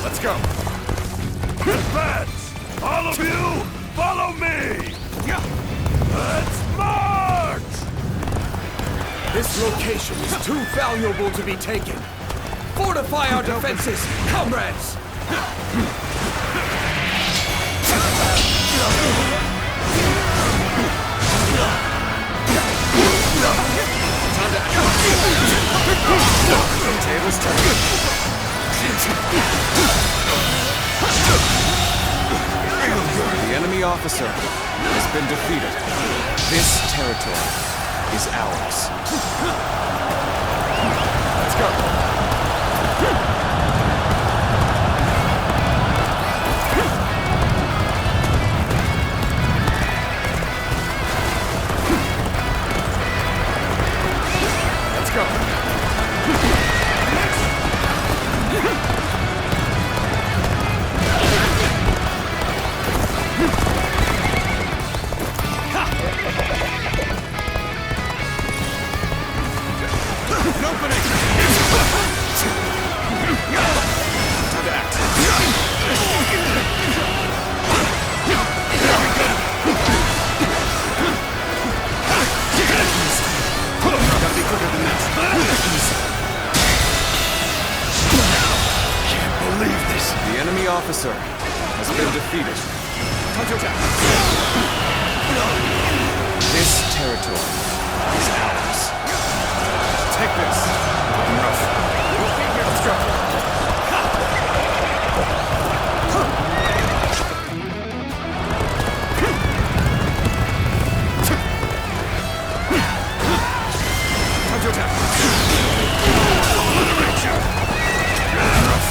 Let's go. Advance! All of you, follow me! Let's march! This location is too valuable to be taken. Fortify our defenses, comrades! Tables turn. The enemy officer has been defeated. This territory is ours. Let's go. Let's go. An opening! Time to act. Gotta be quicker than that. Can't believe this. The enemy officer has been defeated. Time to attack. This territory is ours. Take this. Rough. We'll be here. Let's go. Time to attack. Obliterate you. Rough.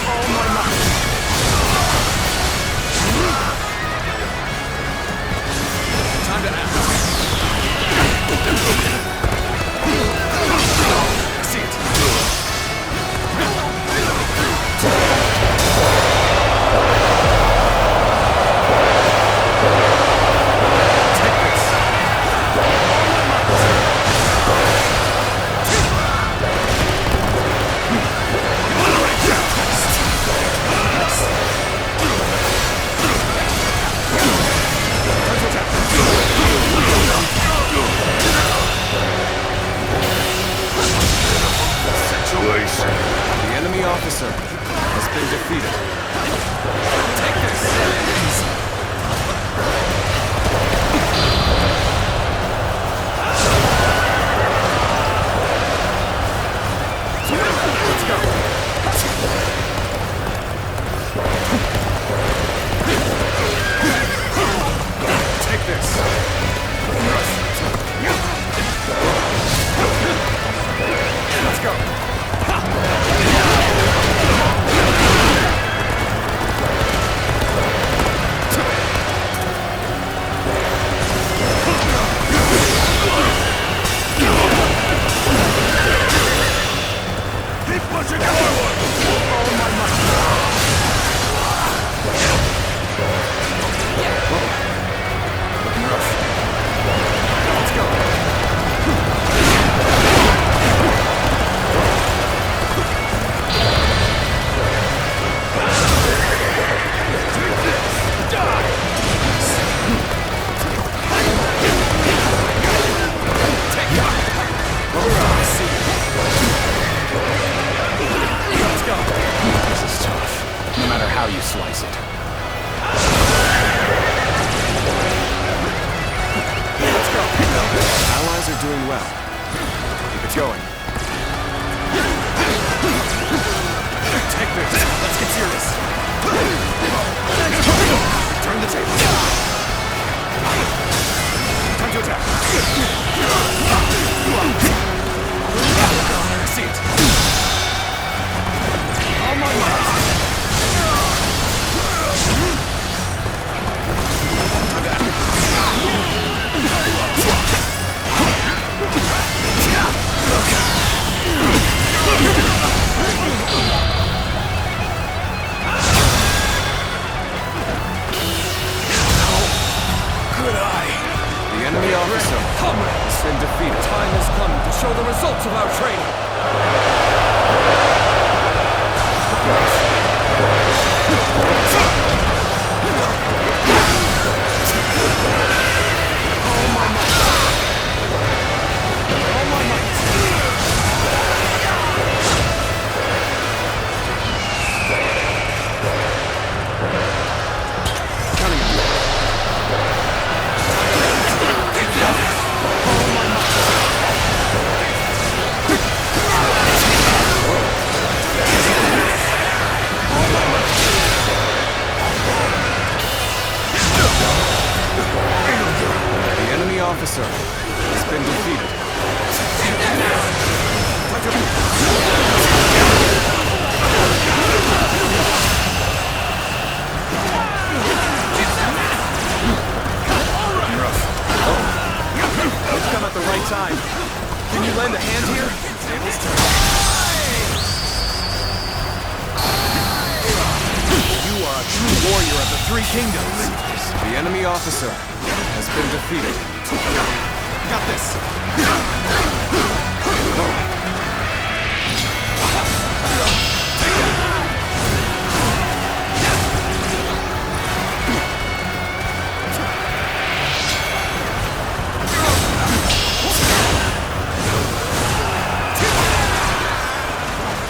All my might. Time to act. I see it. Take this. The enemy officer has been defeated. Take this. Let's go. Take this. Let's go. Keep pushing forward! All my might! Looking rough. Let's go. No matter how you slice it. Let's go. Allies are doing well. Keep it going. Take this. Let's get serious. Turn the table. Time to attack. I see it. All my might. enemy officer Comrades, has been defeated. time has come to show the results of our training. The enemy officer has been defeated. You've come at the right time. Can you lend a hand here? You are a true warrior of the Three Kingdoms. The enemy officer has been defeated. Got this.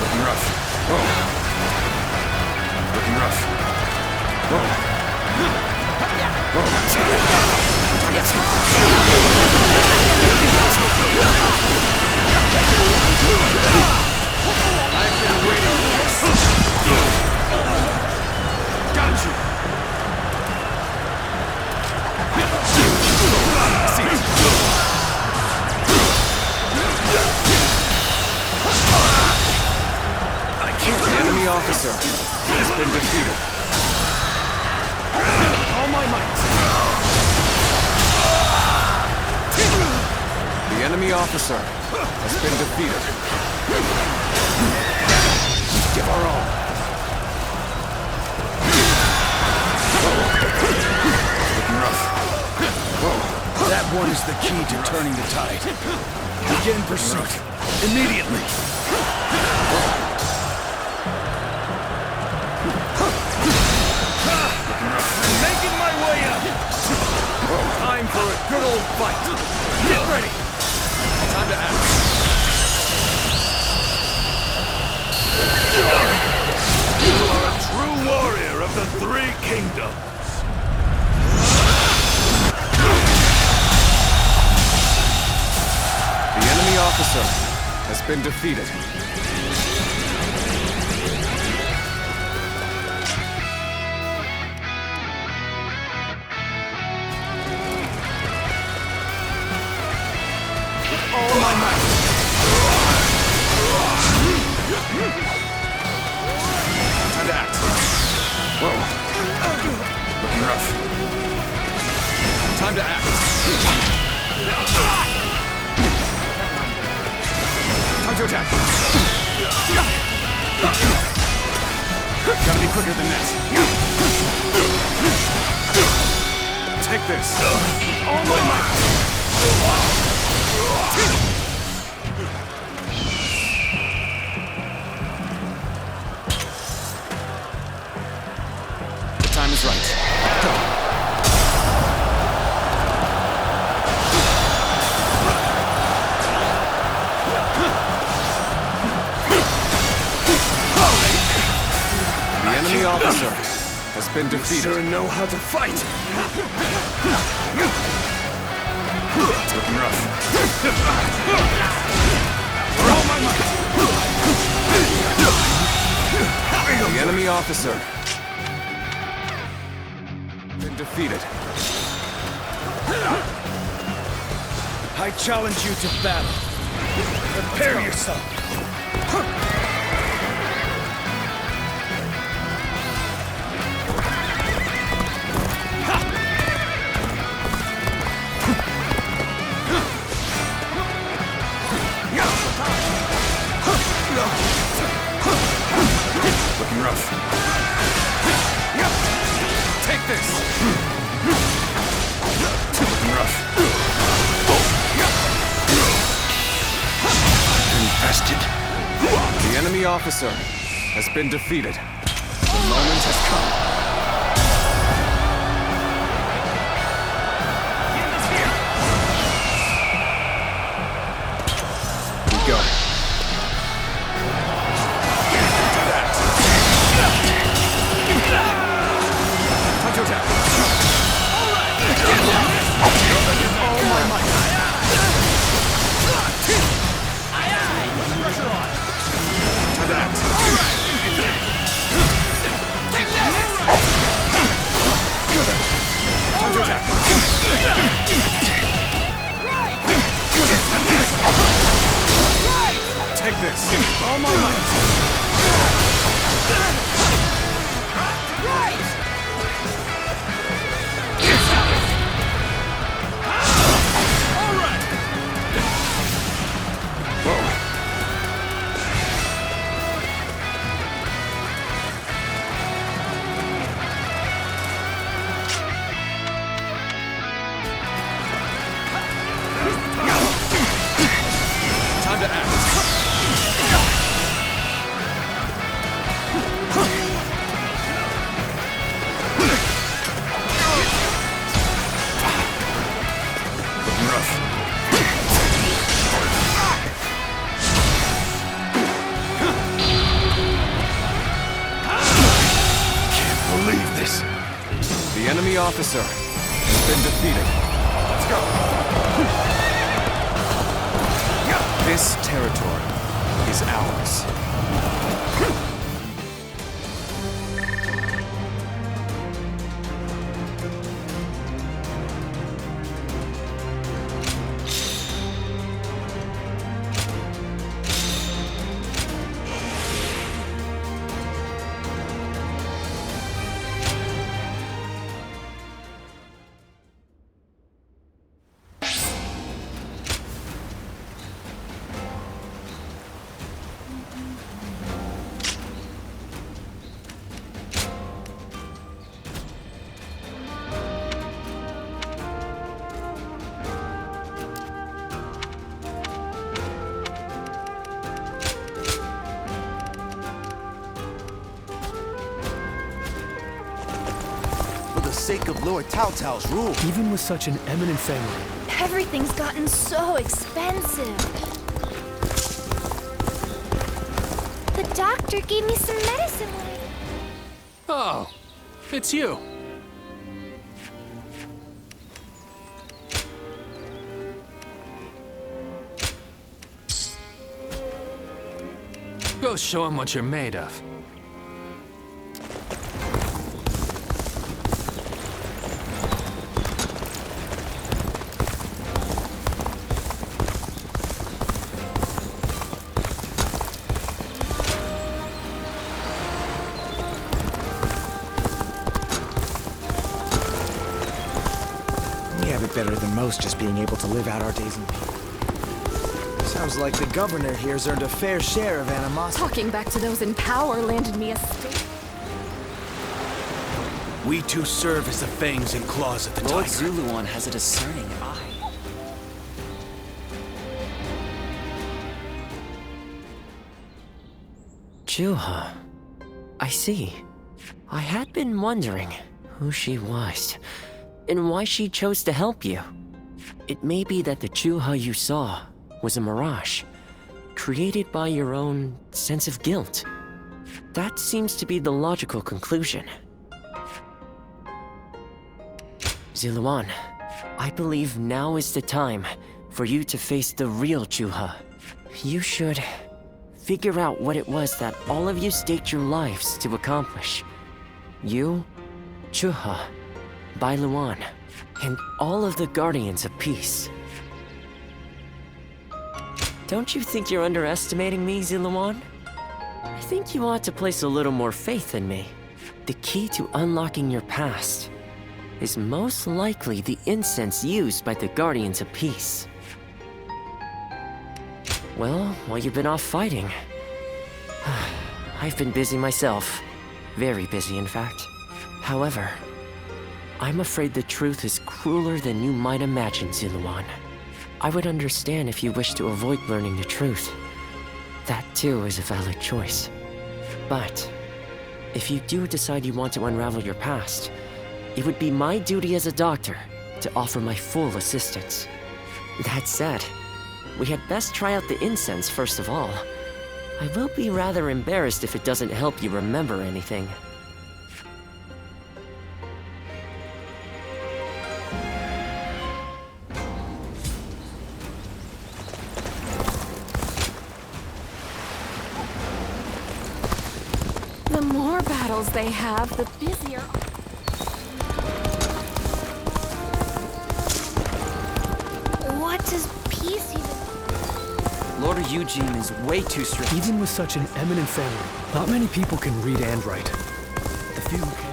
Looking rough. Looking I've been waiting for this. Got you. The enemy officer has been defeated. All my might. The enemy officer has been defeated. Give our all. Looking rough. That one is the key to turning the tide. Begin pursuit. Immediately. I'm making my way up. Time for a good old fight. Get ready. Time to act. You are a true warrior of the Three Kingdoms. The enemy officer has been defeated. All my might. Time to act. Looking rough. Time to act. Time to attack. Gotta be quicker than that. Take this. All my might. The time is right. The enemy officer has been defeated. Sure know how to fight. Looking rough. All my might. The enemy officer been defeated. I challenge you to battle. Prepare yourself. Looking rough. Take this. Looking rough. enemy officer has been defeated. The moment has come. We go. Time to attack. Take this. All my might. Time to act. Looking rough. Can't believe this. The enemy officer has been defeated. Let's go. This territory is ours. For the sake of Lord Tao Tao's rule. Even with such an eminent family, Everything's gotten so expensive. The doctor gave me some medicine when I... oh, it's you. Go show him what you're made of. We have it better than most, just being able to live out our days in peace. Sounds like the governor here's earned a fair share of animosity. Talking back to those in power landed me a stake. We too serve as the fangs and claws of the Lord tiger. Zuluan has a discerning eye. Juha. I see. I had been wondering who she was, and why she chose to help you. It may be that the Juha you saw was a mirage, created by your own sense of guilt. That seems to be the logical conclusion. Zuluan, I believe now is the time for you to face the real Juha. You should figure out what it was that all of you staked your lives to accomplish. You, Juha, Bailuan, and all of the Guardians of Peace. Don't you think you're underestimating me, Zuluan? I think you ought to place a little more faith in me. The key to unlocking your past is most likely the incense used by the Guardians of Peace. Well, while you've been off fighting, I've been busy myself. Very busy, in fact. However, I'm afraid the truth is crueler than you might imagine, Zuluan. I would understand if you wish to avoid learning the truth. That too is a valid choice. But if you do decide you want to unravel your past, it would be my duty as a doctor to offer my full assistance. That said, we had best try out the incense first of all. I will be rather embarrassed if it doesn't help you remember anything. The more battles they have, the busier... What does peace even... Lord Eugene is way too strict. Even with such an eminent family, not many people can read and write. The few who can.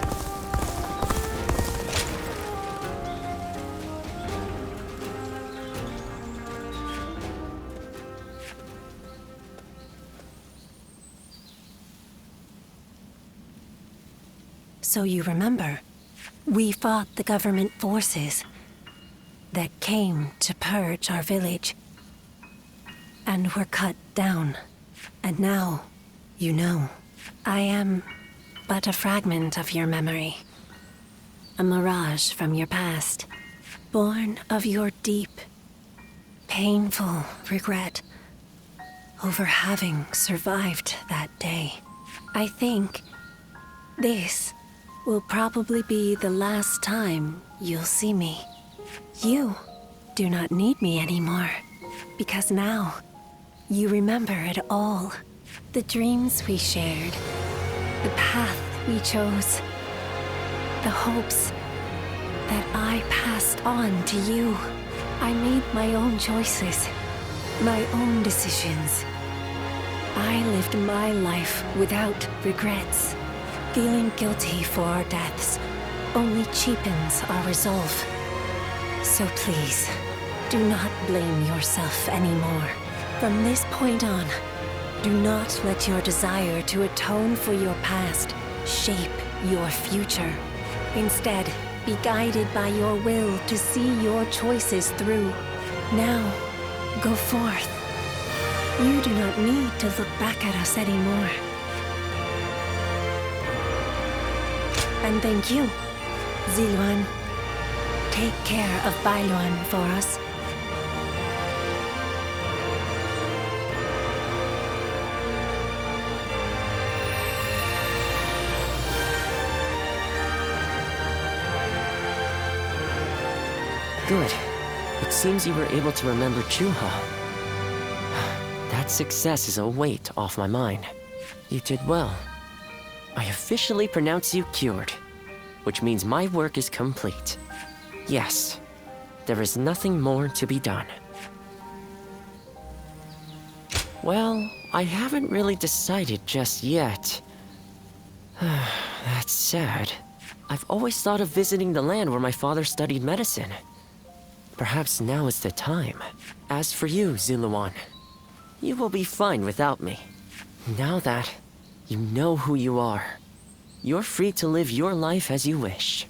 So you remember, we fought the government forces that came to purge our village, and were cut down. And now, you know, I am but a fragment of your memory, a mirage from your past, born of your deep, painful regret over having survived that day. I think this will probably be the last time you'll see me. You do not need me anymore, because now you remember it all. The dreams we shared, the path we chose, the hopes that I passed on to you. I made my own choices, my own decisions. I lived my life without regrets. Feeling guilty for our deaths only cheapens our resolve. So please, do not blame yourself anymore. From this point on, do not let your desire to atone for your past shape your future. Instead, be guided by your will to see your choices through. Now, go forth. You do not need to look back at us anymore. And thank you, Ziluan. Take care of Bailuan for us. Good. It seems you were able to remember Chuha. That success is a weight off my mind. You did well. I officially pronounce you cured, which means my work is complete. Yes, there is nothing more to be done. Well, I haven't really decided just yet. That's sad. I've always thought of visiting the land where my father studied medicine. Perhaps now is the time. As for you, Ziluan, you will be fine without me. Now that you know who you are, you're free to live your life as you wish.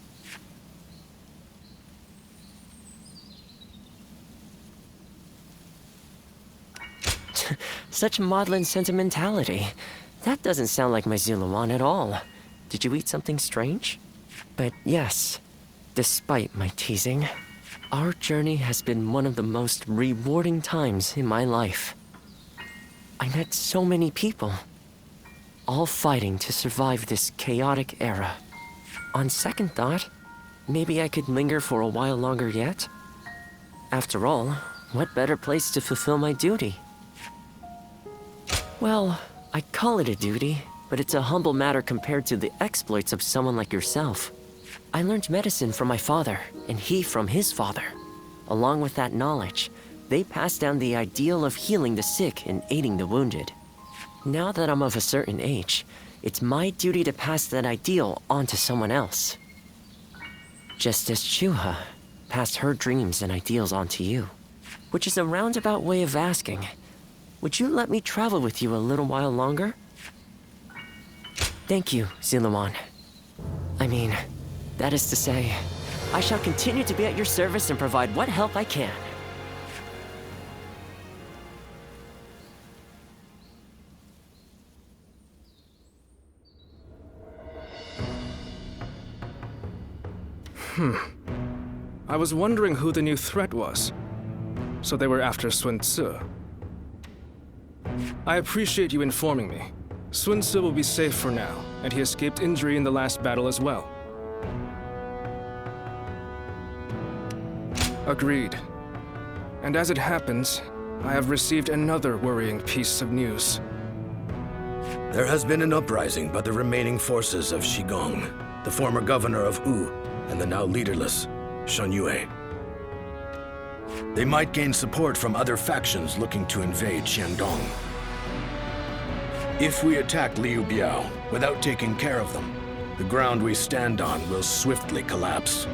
Such maudlin sentimentality. That doesn't sound like my Ziluan at all. Did you eat something strange? But yes, despite my teasing, our journey has been one of the most rewarding times in my life. I met so many people, all fighting to survive this chaotic era. On second thought, maybe I could linger for a while longer yet. After all, what better place to fulfill my duty? Well, I call it a duty, but it's a humble matter compared to the exploits of someone like yourself. I learned medicine from my father, and he from his father. Along with that knowledge, they passed down the ideal of healing the sick and aiding the wounded. Now that I'm of a certain age, it's my duty to pass that ideal on to someone else. Just as Chuha passed her dreams and ideals on to you. Which is a roundabout way of asking, would you let me travel with you a little while longer? Thank you, Ziluan. I mean, that is to say, I shall continue to be at your service and provide what help I can. I was wondering who the new threat was. So they were after Sun Tzu. I appreciate you informing me. Sun Tzu will be safe for now, and he escaped injury in the last battle as well. Agreed. And as it happens, I have received another worrying piece of news. There has been an uprising by the remaining forces of Shigong, the former governor of Wu, and the now leaderless Shen Yue. They might gain support from other factions looking to invade Shandong. If we attack Liu Biao without taking care of them, the ground we stand on will swiftly collapse.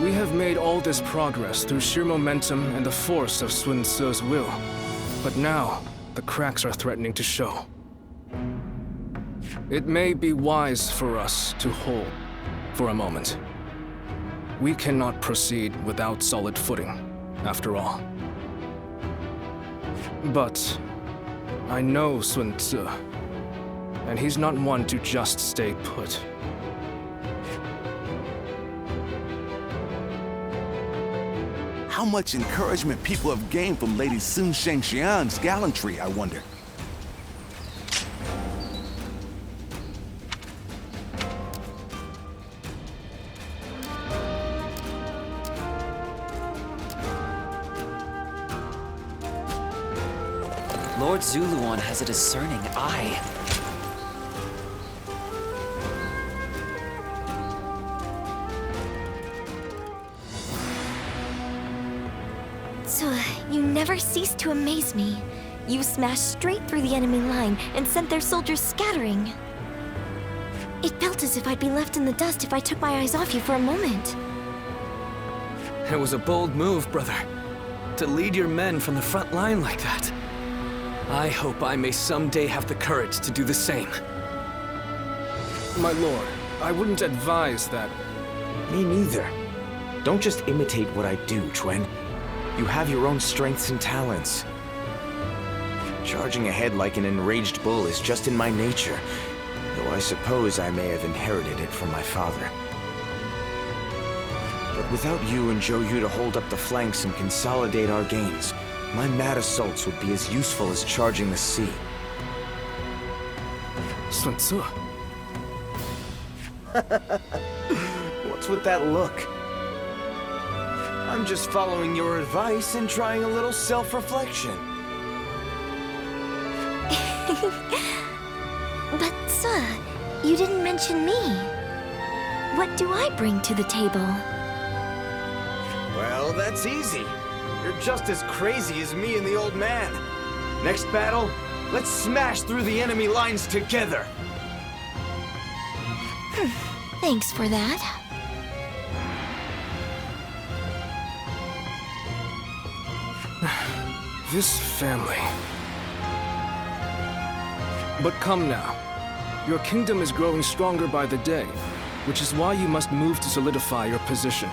We have made all this progress through sheer momentum and the force of Sun Tzu's will. But now, the cracks are threatening to show. It may be wise for us to hold for a moment. We cannot proceed without solid footing, after all. But I know Sun Tzu, and he's not one to just stay put. How much encouragement people have gained from Lady Sun Shangxian's gallantry, I wonder. Lord Zuluan has a discerning eye. So, you never cease to amaze me. You smashed straight through the enemy line and sent their soldiers scattering. It felt as if I'd be left in the dust if I took my eyes off you for a moment. It was a bold move, brother. To lead your men from the front line like that. I hope I may someday have the courage to do the same. My lord, I wouldn't advise that. Me neither. Don't just imitate what I do, Chuen. You have your own strengths and talents. Charging ahead like an enraged bull is just in my nature, though I suppose I may have inherited it from my father. But without you and Zhou Yu to hold up the flanks and consolidate our gains, my mad assaults would be as useful as charging the sea. Sun Tzu. What's with that look? I'm just following your advice and trying a little self-reflection. But, sir, you didn't mention me. What do I bring to the table? Well, that's easy. You're just as crazy as me and the old man. Next battle, let's smash through the enemy lines together. Thanks for that. This family. But come now. Your kingdom is growing stronger by the day, which is why you must move to solidify your position.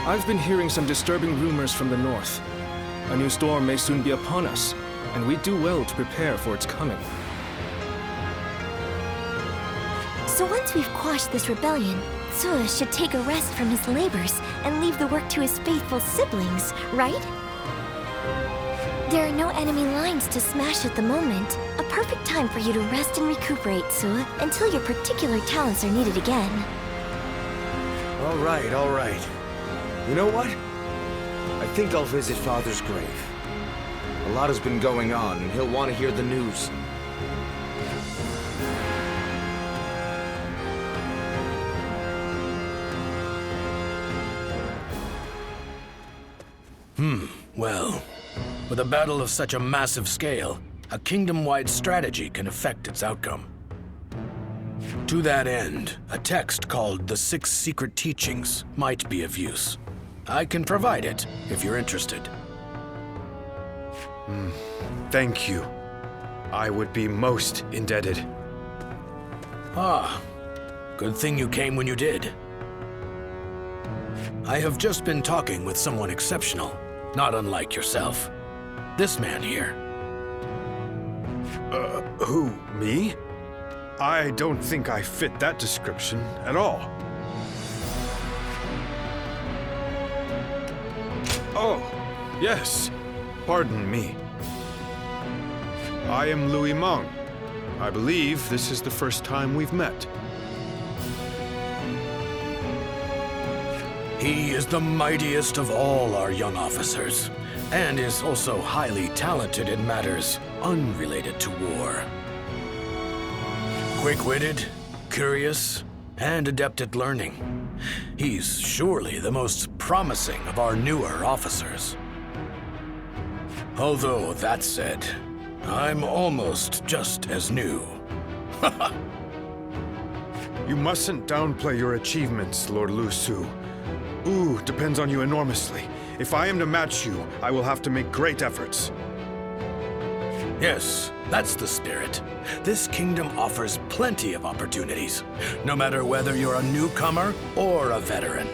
I've been hearing some disturbing rumors from the north. A new storm may soon be upon us, and we do well to prepare for its coming. So once we've quashed this rebellion, Tzu should take a rest from his labors and leave the work to his faithful siblings, right? There are no enemy lines to smash at the moment. A perfect time for you to rest and recuperate, Tzu, until your particular talents are needed again. All right. You know what? I think I'll visit Father's grave. A lot has been going on, and he'll want to hear the news. Well, with a battle of such a massive scale, a kingdom-wide strategy can affect its outcome. To that end, a text called The Six Secret Teachings might be of use. I can provide it if you're interested. Thank you. I would be most indebted. Ah, good thing you came when you did. I have just been talking with someone exceptional, not unlike yourself. This man here. Who, me? I don't think I fit that description at all. Oh, yes. Pardon me. I am Louis Meng. I believe this is the first time we've met. He is the mightiest of all our young officers, and is also highly talented in matters unrelated to war. Quick-witted, curious, and adept at learning. He's surely the most promising of our newer officers. Although, that said, I'm almost just as new. You mustn't downplay your achievements, Lord Lu Su. Ooh depends on you enormously. If I am to match you, I will have to make great efforts. Yes, that's the spirit. This kingdom offers plenty of opportunities, no matter whether you're a newcomer or a veteran.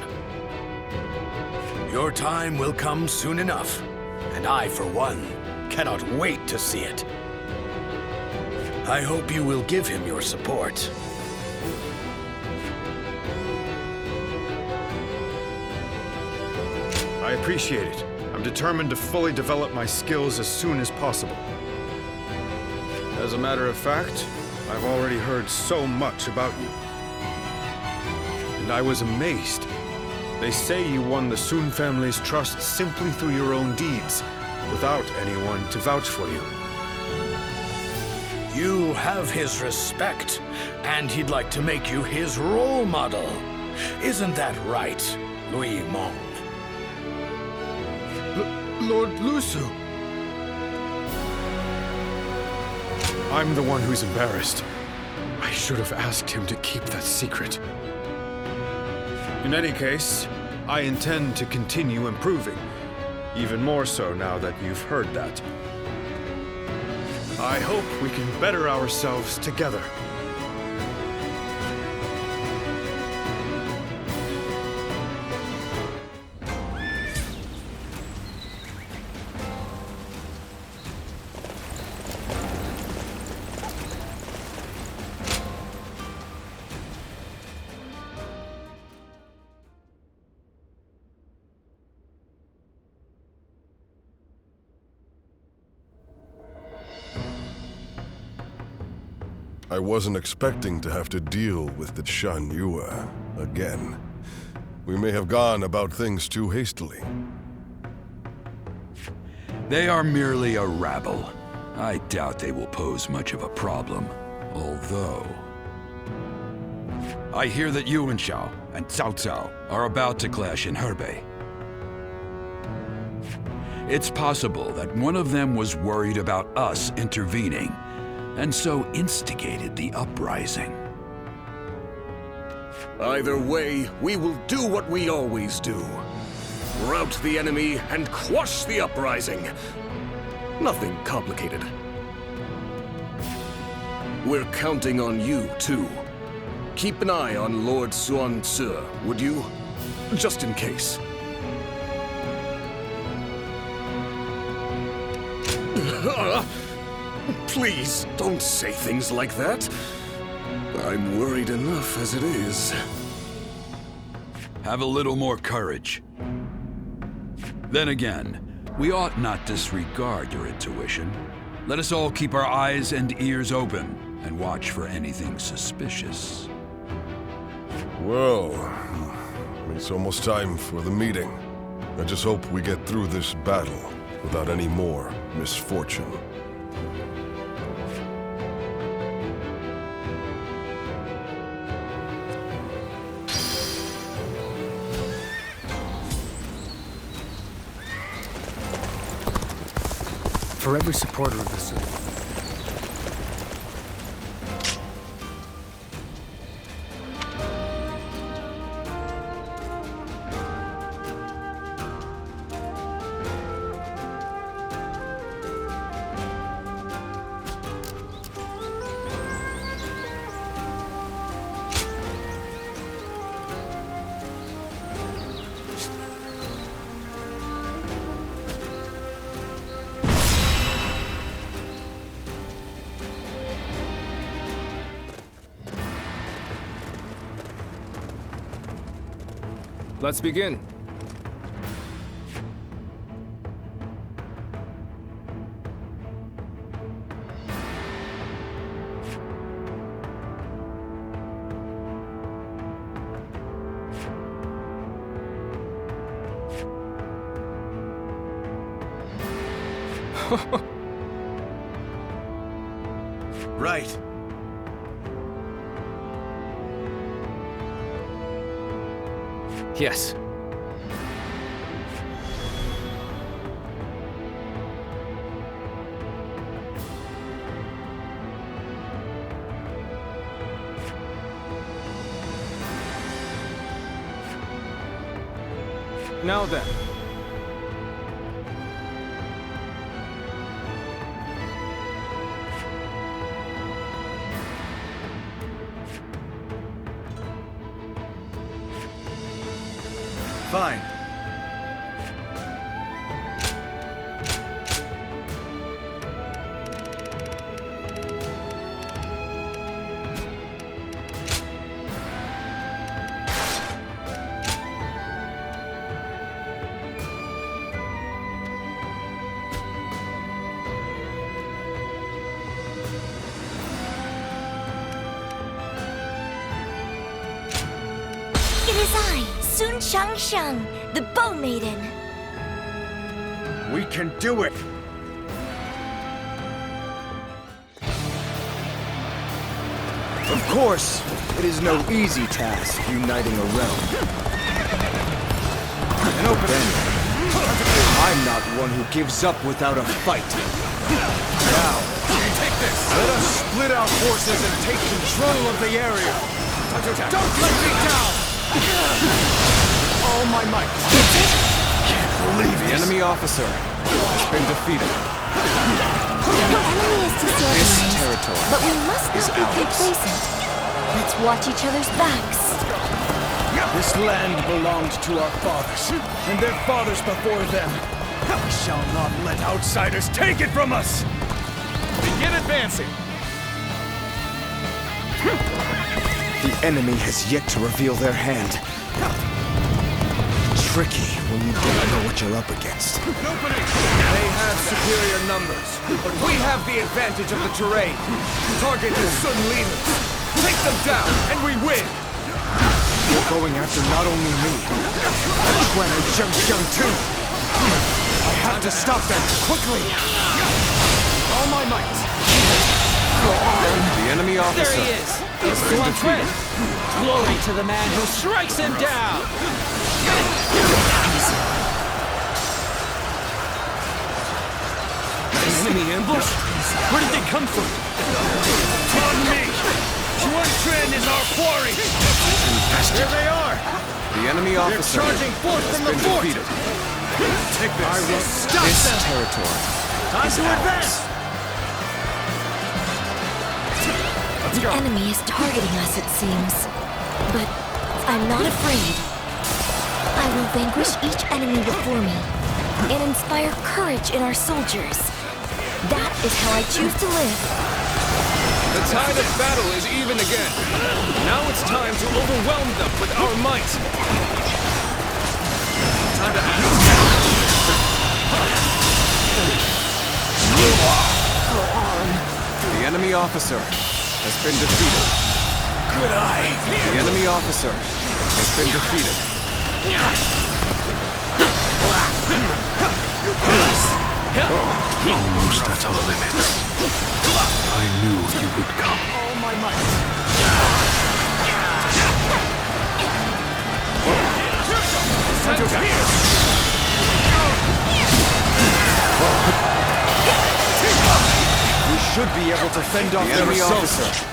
Your time will come soon enough, and I, for one, cannot wait to see it. I hope you will give him your support. I appreciate it. I'm determined to fully develop my skills as soon as possible. As a matter of fact, I've already heard so much about you. And I was amazed. They say you won the Sun family's trust simply through your own deeds, without anyone to vouch for you. You have his respect, and he'd like to make you his role model. Isn't that right, Louis Meng? Lord Lu Su! I'm the one who's embarrassed. I should have asked him to keep that secret. In any case, I intend to continue improving. Even more so now that you've heard that. I hope we can better ourselves together. I wasn't expecting to have to deal with the Shan Yue again. We may have gone about things too hastily. They are merely a rabble. I doubt they will pose much of a problem, although... I hear that Yuan Shao and Cao Cao are about to clash in Hebei. It's possible that one of them was worried about us intervening, and so instigated the uprising. Either way, we will do what we always do. Rout the enemy and quash the uprising. Nothing complicated. We're counting on you, too. Keep an eye on Lord Xuan Tzu, would you? Just in case. Please, don't say things like that. I'm worried enough as it is. Have a little more courage. Then again, we ought not disregard your intuition. Let us all keep our eyes and ears open and watch for anything suspicious. Well, it's almost time for the meeting. I just hope we get through this battle without any more misfortune. For every supporter of the Sun. Let's begin. Right. Yes. Now then. Fine. It is I, Sun Shangsheng, the Bow Maiden. We can do it! Of course, it is no easy task uniting a realm. And then, I'm not one who gives up without a fight. Now, Take this! let us split our forces and take control of the area. Don't let me down! All my might. Can't believe The enemy officer has been defeated. The enemy is This disorganized, territory but we must is not be ours. complacent. Let's watch each other's backs. This land belonged to our fathers, and their fathers before them. We shall not let outsiders take it from us! Begin advancing! The enemy has yet to reveal their hand. Tricky when you don't know what you're up against. They have superior numbers, but we have the advantage of the terrain. Target the Sun leaders. Take them down, and we win! They're going after not only me, but Quan and Zheng too. I have to stop them, quickly! All my might! Go on! The enemy officer. There he is! It's Luan Quan! Glory to the man who strikes him down! An enemy ambush? Where did they come from? On me! Yuan Quan is our quarry! Here they are! The enemy officer They're charging forth has from the been fort! defeated. Take this! I will stop this them! territory. Time to advance! The enemy is targeting us, it seems. But I'm not afraid. I will vanquish each enemy before me and inspire courage in our soldiers. That is how I choose to live. The tide of battle is even again. Now it's time to overwhelm them with our might. Time to act. Go on. The enemy officer has been defeated. Good eye! The enemy officer has been defeated. Almost at our limits. I knew you would come. All my might. We should be able to fend off their assaults.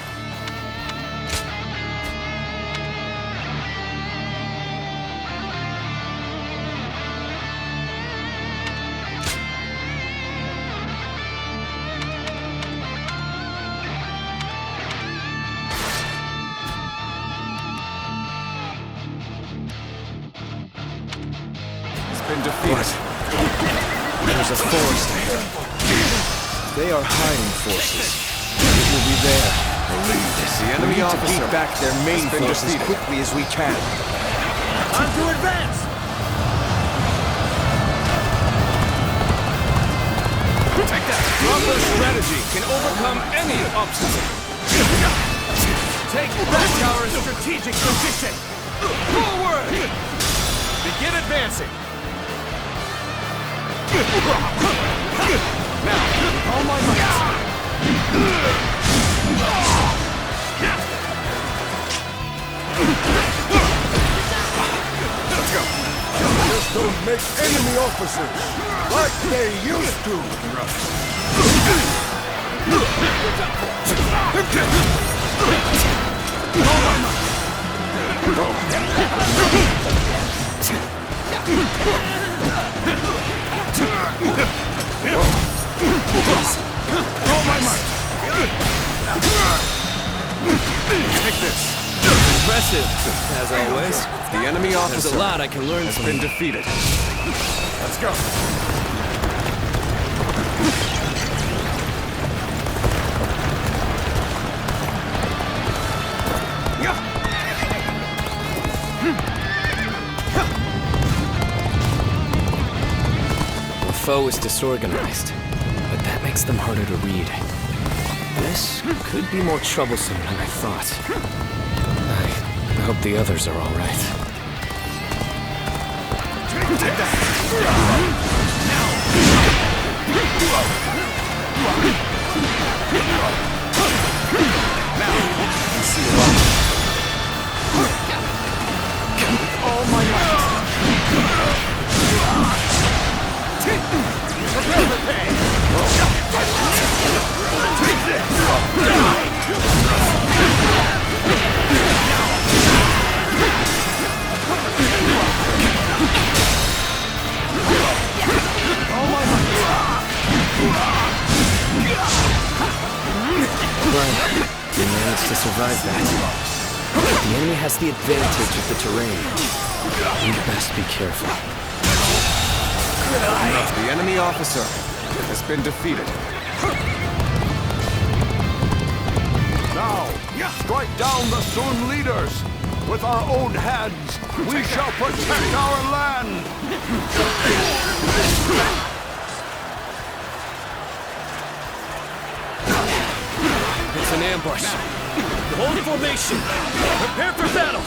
Been defeated. There's a forest ahead. They are hiding forces. It will be there. The enemy officer beat back their main force as quickly as we can. Time to advance! Take that! Proper strategy can overcome any obstacle. Take back our strategic position! Forward! Begin advancing! Now, with all my might! Let's go! Just don't make enemy officers like they used to! All my might! Take this! Impressive, as always. The enemy officer There's a lot I can learn has from been you. defeated. Let's go. The foe is disorganized, but that makes them harder to read. This could be more troublesome than I thought. I hope the others are all right. Take that! Now, you see a lot. All my might! Prepare for pain! Take this! Well, you managed to survive that. The enemy has the advantage of the terrain. You'd best be careful. The enemy officer has been defeated. Now, strike down the Sun leaders! With our own hands, we shall protect our land! It's an ambush. Hold formation. Prepare for battle.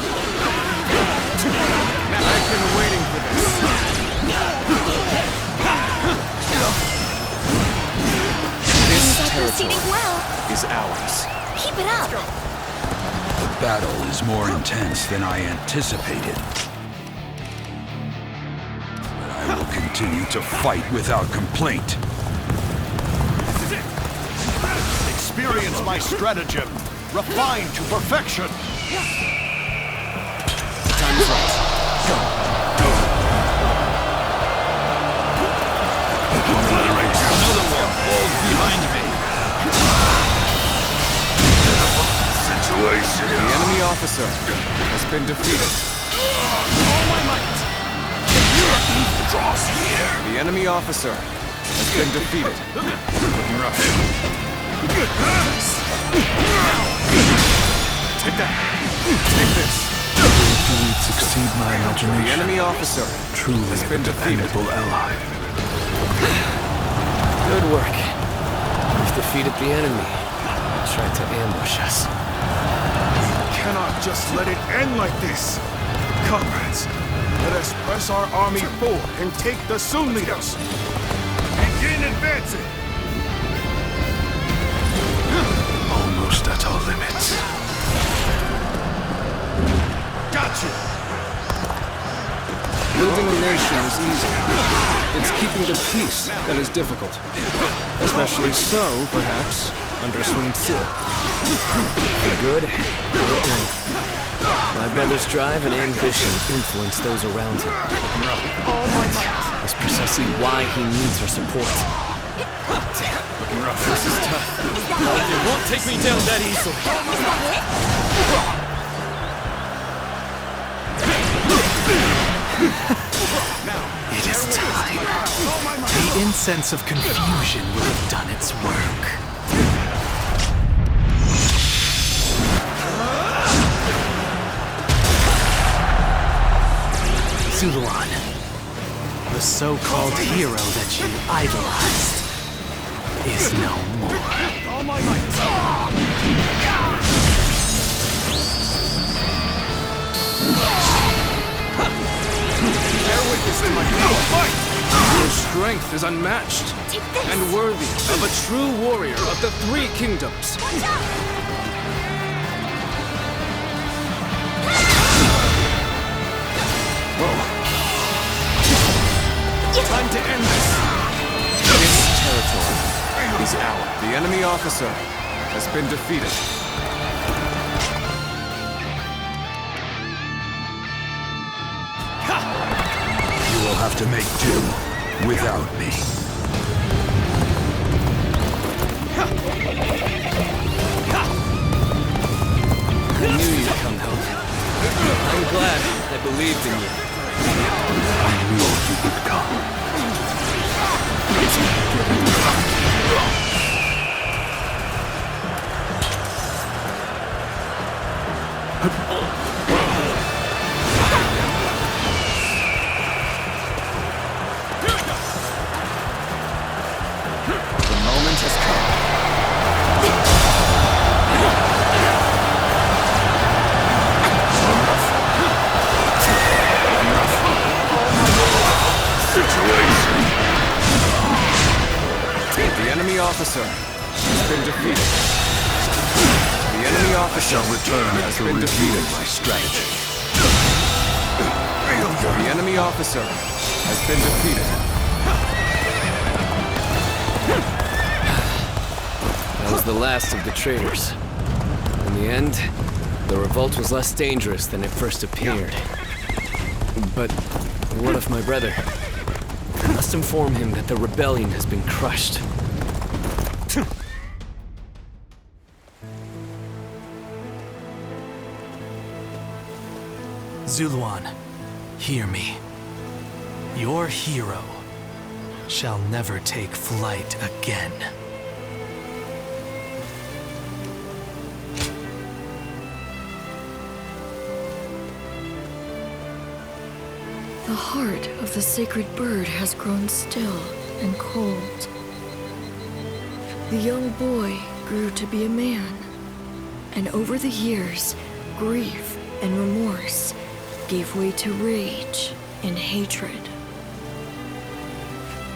I've been waiting for this. This territory well. is ours. Keep it up. The battle is more intense than I anticipated. But I will continue to fight without complaint. Experience my stratagem, refined to perfection! Time is right. Go! Another one falls behind me. The enemy officer has been defeated. All my might! Draws here. The enemy officer has been defeated. Looking rough. Take that. Take this. Indeed, succeed my imagination. The enemy officer Truly has been a defeated. dependable ally. Good work. We've defeated the enemy. They tried to ambush us. Cannot just let it end like this. Comrades, let us press our army forward and take the Sun leaders. Begin advancing. Almost at our limits. Gotcha. Building a nation is easy. It's keeping the peace that is difficult. Especially so, perhaps, under Sun Tzu. For good, or ill. My brother's drive and ambition influence those around him. That's precisely why he needs our support. Damn, this is tough. It won't take me down that easily. It is time. The incense of confusion will have done its work. Zuluan, the so-called hero that you idolized, is no more. All my might! Bear witness to my might! Your strength is unmatched and worthy of a true warrior of the Three Kingdoms. Time to end this! This territory is ours. The enemy officer has been defeated. You will have to make do without me. I knew you'd come help. I'm glad I believed in you. I knew you would come. The moment has come. The enemy officer has been defeated. The enemy officer shall return has to been review defeated. my strategy. The enemy officer has been defeated. That was the last of the traitors. In the end, the revolt was less dangerous than it first appeared. But what of my brother? I must inform him that the rebellion has been crushed. Zuluan, hear me. Your hero shall never take flight again. The heart of the sacred bird has grown still and cold. The young boy grew to be a man, and over the years, grief and remorse gave way to rage and hatred.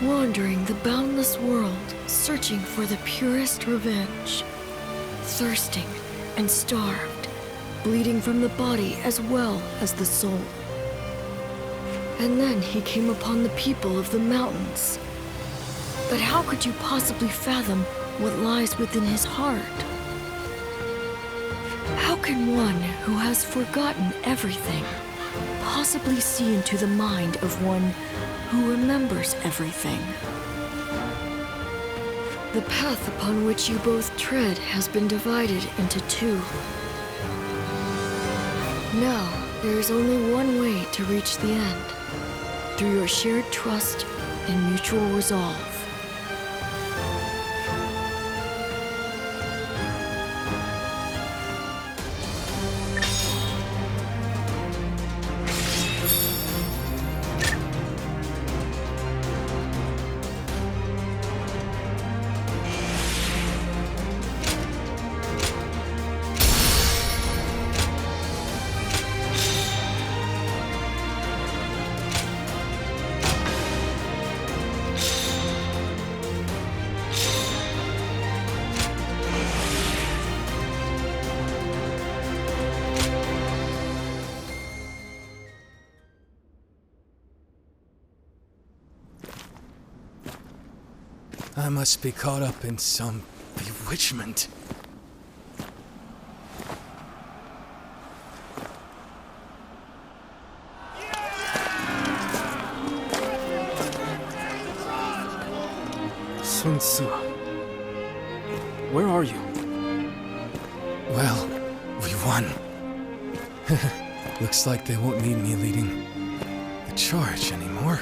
Wandering the boundless world, searching for the purest revenge, thirsting and starved, bleeding from the body as well as the soul. And then he came upon the people of the mountains. But how could you possibly fathom what lies within his heart? How can one who has forgotten everything possibly see into the mind of one who remembers everything? The path upon which you both tread has been divided into two. Now, there is only one way to reach the end. Through your shared trust and mutual resolve. I must be caught up in some bewitchment. Sun Tzu, where are you? Well, we won. Looks like they won't need me leading the charge anymore.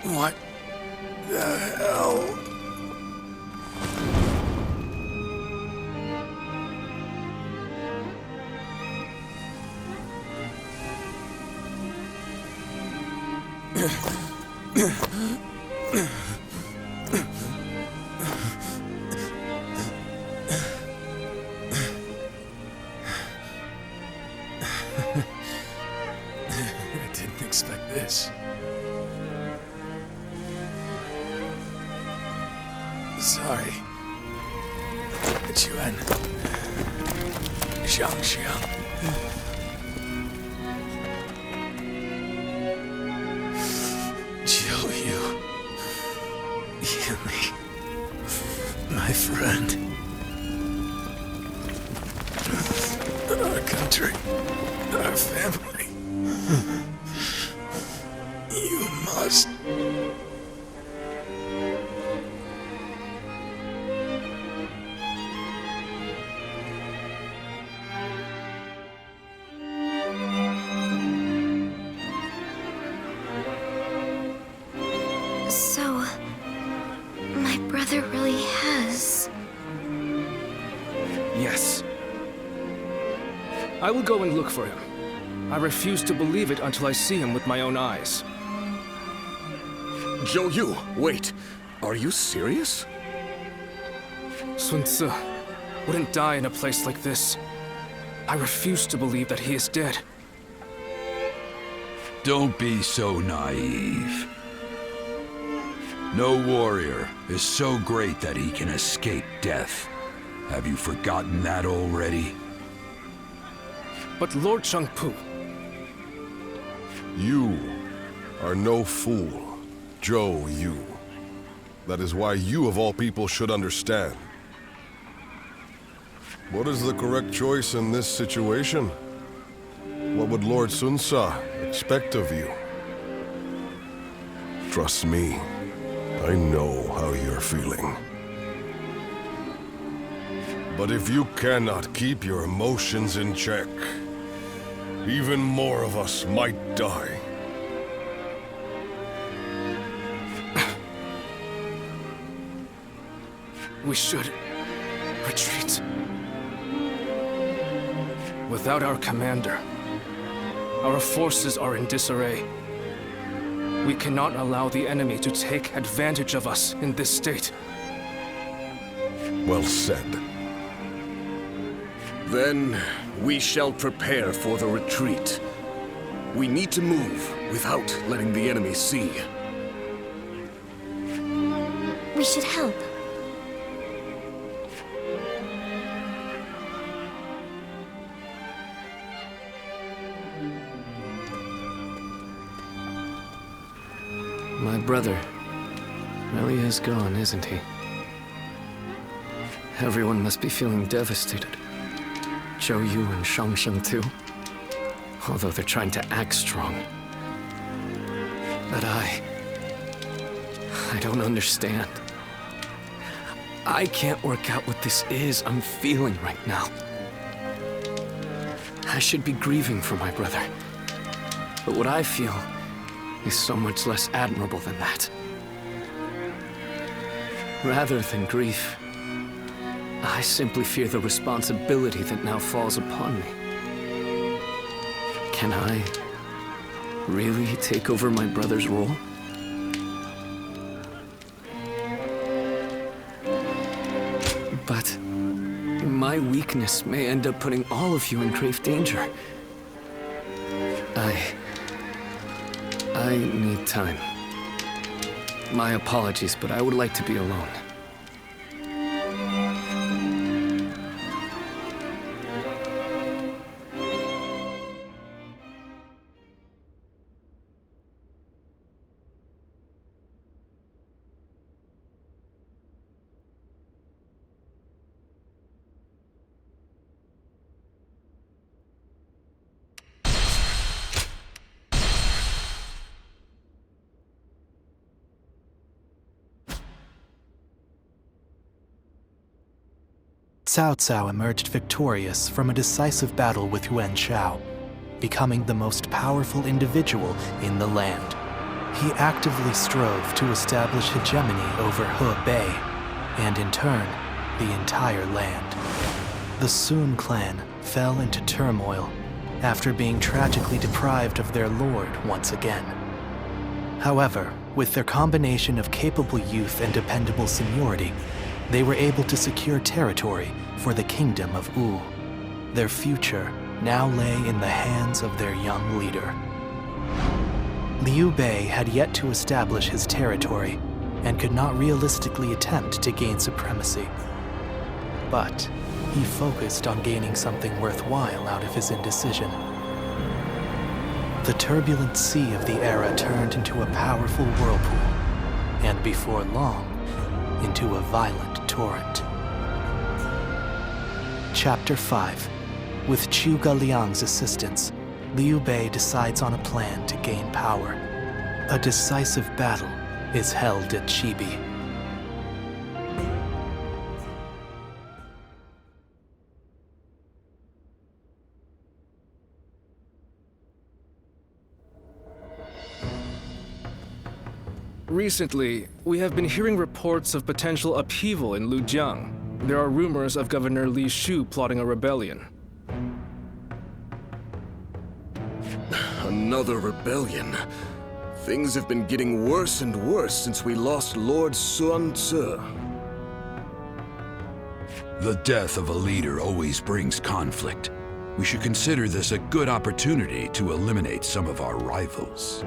What the hell? I didn't expect this. Sorry. Chuan. Shangxiang. Yumi, my friend, our country, our family. You must. So, my brother really has. Yes. I will go and look for him. I refuse to believe it until I see him with my own eyes. Zhou Yu, wait. Are you serious? Sun Ce wouldn't die in a place like this. I refuse to believe that he is dead. Don't be so naive. No warrior is so great that he can escape death. Have you forgotten that already? But Lord Chengpu... You are no fool, Zhou Yu. That is why you of all people should understand. What is the correct choice in this situation? What would Lord Sun Ce expect of you? Trust me, I know how you're feeling. But if you cannot keep your emotions in check, even more of us might die. We should retreat. Without our commander, our forces are in disarray. We cannot allow the enemy to take advantage of us in this state. Well said. Then we shall prepare for the retreat. We need to move without letting the enemy see. We should help. My brother really is gone, isn't he? Everyone must be feeling devastated. Zhou Yu and Shangsheng too. Although they're trying to act strong. But I don't understand. I can't work out what this is I'm feeling right now. I should be grieving for my brother. But what I feel is so much less admirable than that. Rather than grief, I simply fear the responsibility that now falls upon me. Can I really take over my brother's role? But my weakness may end up putting all of you in grave danger. I need time. My apologies, but I would like to be alone. Cao Cao emerged victorious from a decisive battle with Yuan Shao, becoming the most powerful individual in the land. he actively strove to establish hegemony over Hebei, and in turn, the entire land. The Sun clan fell into turmoil after being tragically deprived of their lord once again. However, with their combination of capable youth and dependable seniority, they were able to secure territory for the Kingdom of Wu. Their future now lay in the hands of their young leader. Liu Bei had yet to establish his territory and could not realistically attempt to gain supremacy. But he focused on gaining something worthwhile out of his indecision. The turbulent sea of the era turned into a powerful whirlpool, and before long, into a violent torrent. Chapter 5. With Zhuge Liang's assistance, Liu Bei decides on a plan to gain power. A decisive battle is held at Chibi. Recently, we have been hearing reports of potential upheaval in Lujiang. There are rumors of Governor Li Shu plotting a rebellion. Another rebellion. Things have been getting worse and worse since we lost Lord Sun Tzu. The death of a leader always brings conflict. We should consider this a good opportunity to eliminate some of our rivals.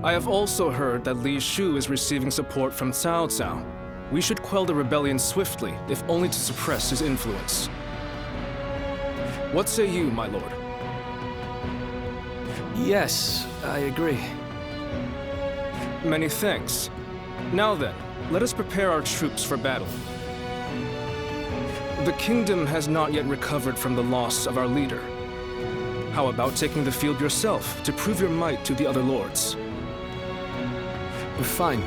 I have also heard that Li Shu is receiving support from Cao Cao. We should quell the rebellion swiftly, if only to suppress his influence. What say you, my lord? Yes, I agree. Many thanks. Now then, let us prepare our troops for battle. The kingdom has not yet recovered from the loss of our leader. How about taking the field yourself to prove your might to the other lords? Fine.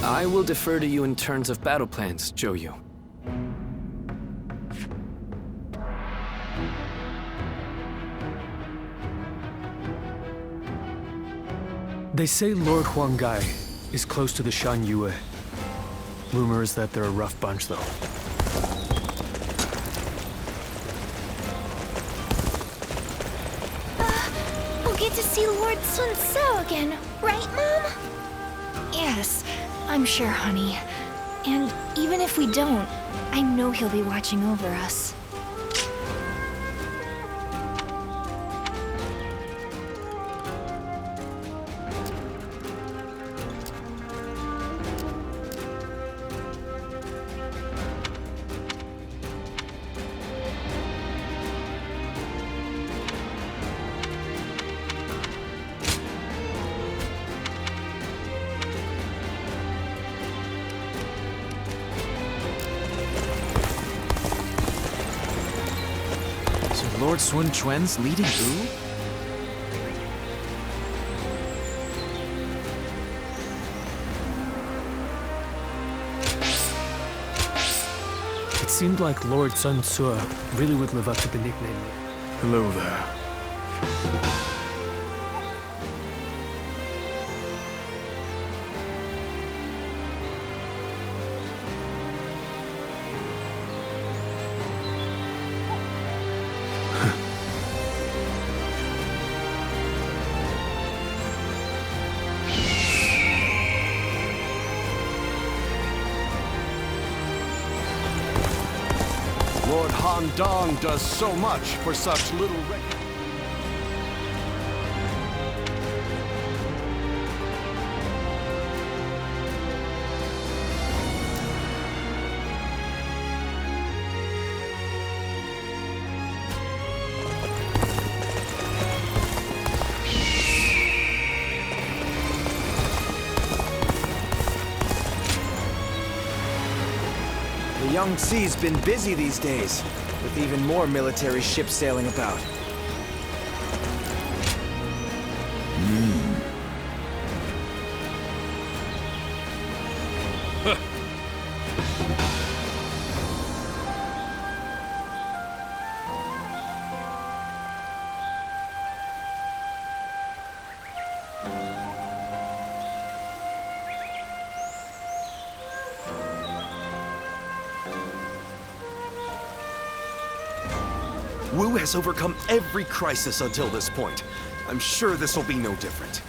I will defer to you in terms of battle plans, Zhou Yu. They say Lord Huanggai is close to the Shan Yue. Rumor is that they're a rough bunch, though. We'll get to see Lord Sun Tzu again, right, Mom? Yes, I'm sure, honey. And even if we don't, I know he'll be watching over us. Lord Sun Quan's leading Wu? It seemed like Lord Sun Tzu really would live up to the nickname. Hello there. Lord Han Dong does so much for such little The Yangtze's been busy these days, with even more military ships sailing about. Wu has overcome every crisis until this point. I'm sure this will be no different.